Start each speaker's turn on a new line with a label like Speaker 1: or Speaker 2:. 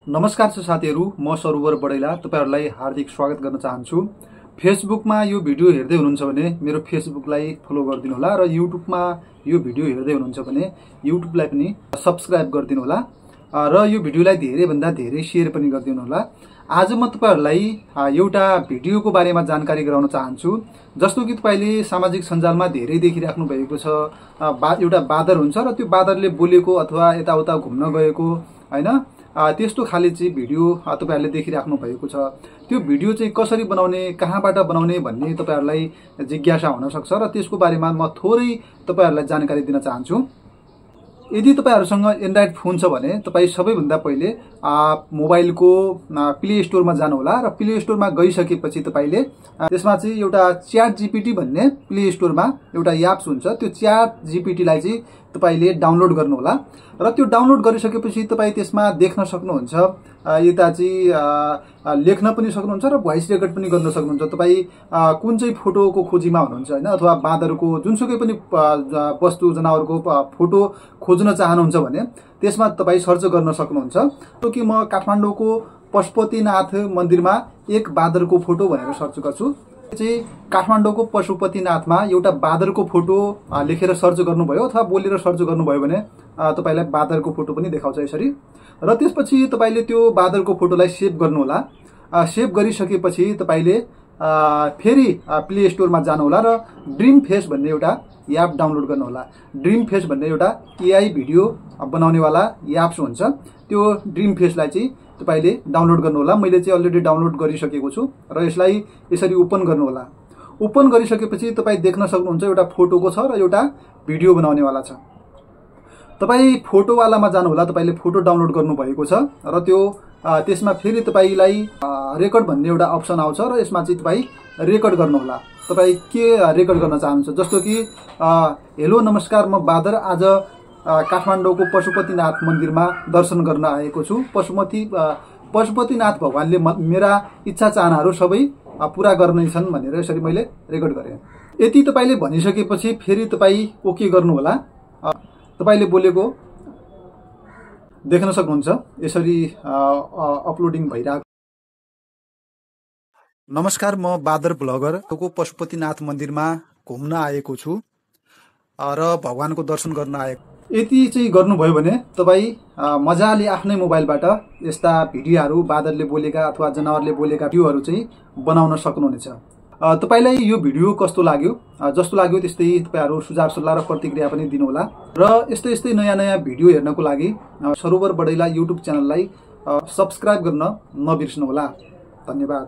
Speaker 1: नमस्कार साथीहरु, म सरोवर बडैला तपाईहरुलाई हार्दिक स्वागत गर्न चाहन्छु। फेसबुकमा यो भिडियो हेर्दै हुनुहुन्छ भने मेरो फेसबुकलाई फलो गरिदिनु होला र युट्युबमा यो भिडियो हेर्दै हुनुहुन्छ भने युट्युबलाई पनि सब्स्क्राइब गरिदिनु होला र यो भिडियोलाई धेरै भन्दा धेरै शेयर पनि गरिदिनु होला। आज म तपाईहरुलाई एउटा भिडियोको बारेमा जानकारी गराउन चाहन्छु। जस्तो कि तपाईले सामाजिक सञ्जालमा धेरै देखिराख्नु भएको छ, एउटा बादर हुन्छ र त्यो बादरले बोलेको अथवा यताउता घुम्न गएको हैन, त्यस्तो खाले चाहिँ भिडियो तपाईहरुले देखिराख्नु भएको छ। त्यो भिडियो चाहिँ कसरी बनाउने, कहाँबाट बनाउने भन्ने तपाईहरुलाई जिज्ञासा हुन सक्छ र त्यसको बारेमा म थोरै तपाईहरुलाई जानकारी दिन चाहन्छु। यदि तपाईहरुसँग एन्ड्रोइड फोन छ भने तपाई सबैभन्दा पहिले मोबाइलको प्ले स्टोरमा जानु होला र प्ले स्टोरमा गइसकेपछि तपाईले त्यसमा चाहिँ एउटा च्याट जीपीटी भन्ने प्ले स्टोरमा एउटा एप्स हुन्छ। त्यो च्याट जीपीटी लाई चाहिँ तपाईले डाउनलोड गर्नु होला र त्यो डाउनलोड गरिसकेपछि तपाई त्यसमा देख्न सक्नुहुन्छ, यता चाहिँ लेख्न पनि सक्नुहुन्छ र भोइस रेकर्ड पनि गर्न सक्नुहुन्छ। तपाई कुन चाहिँ फोटोको खोजीमा हुनुहुन्छ हैन, अथवा बाँदरको जुनसुकै पनि वस्तु जनावरको फोटो खोज्न चाहनुहुन्छ भने त्यसमा तपाई सर्च गर्न सक्नुहुन्छ। तो कि म काठमाडौँको पशुपतिनाथ मन्दिरमा एक बाँदरको फोटो भनेर सर्च गर्छु। चाहिँ काठमाडौँको पशुपतिनाथमा एउटा बाँदरको फोटो लेखेर सर्च गर्नुभयो अथवा बोलेर सर्च गर्नुभयो भने तपाईलाई बाँदरको फोटो पनि देखाउँछ यसरी। र त्यसपछि तपाईले त्यो बाँदरको फोटोलाई सेभ गर्नु होला। सेभ गरिसकेपछि तपाईले फेरि प्ले स्टोरमा जानु होला र ड्रिम फेस भन्ने एउटा एप डाउनलोड गर्नु होला। ड्रिम फेस भन्ने एउटा एआई भिडियो बनाउनेवाला एप्स हुन्छ। त्यो ड्रिम फेसलाई चाहिँ तपाईले डाउनलोड गर्नु होला। मैले चाहिँ अलरेडी डाउनलोड गरिसकेको छु र यसलाई यसरी ओपन गर्नु होला। ओपन गरिसकेपछि तपाई देख्न सक्नुहुन्छ एउटा फोटोको छ र एउटा भिडियो बनाउनेवाला छ। तपाई फोटोवालामा जानु होला। तपाईले फोटो डाउनलोड गर्नु भएको छ र त्यो त्यसमा फेरि तपाईलाई रेकर्ड भन्ने एउटा अप्सन आउँछ र यसमा चाहिँ तपाई रेकर्ड गर्नु होला। तपाई के रेकर्ड गर्न चाहनुहुन्छ, जस्तो कि हेलो नमस्कार, म बादर आज काठमाडौँको पशुपतिनाथ मन्दिरमा दर्शन गर्न आएको छु। पशुपतिनाथ भगवानले मेरा इच्छा चाहनाहरू सबै पूरा गर्नेछन् भनेर यसरी मैले रेकर्ड गरेँ। यति तपाईले भनिसकेपछि फेरि तपाई ओके गर्नु होला। तपाईले बोलेको देख्न सक्नुहुन्छ, यसरी अपलोडिङ भइरहेको। नमस्कार, म बादर ब्लगर पशुपतिनाथ मन्दिरमा घुम्न आएको छु र भगवानको दर्शन गर्न आएको। यति चाहिँ गर्नुभयो भने तपाई मजाले आफ्नै मोबाइलबाट यस्ता भिडियोहरू बादरले बोलेका अथवा जनावरले बोलेका भिडियोहरू चाहिँ बनाउन सक्नुहुनेछ। तपाईलाई यो भिडियो कस्तो लाग्यो, जस्तो लाग्यो त्यस्तै तपाईहरु सुझाव सल्लाह र प्रतिक्रिया पनि दिनु होला। र यस्तै नयाँ भिडियो हेर्नको लागि सरोवर बडैला युट्युब च्यानललाई सब्स्क्राइब गर्न नबिर्सनु होला। धन्यवाद।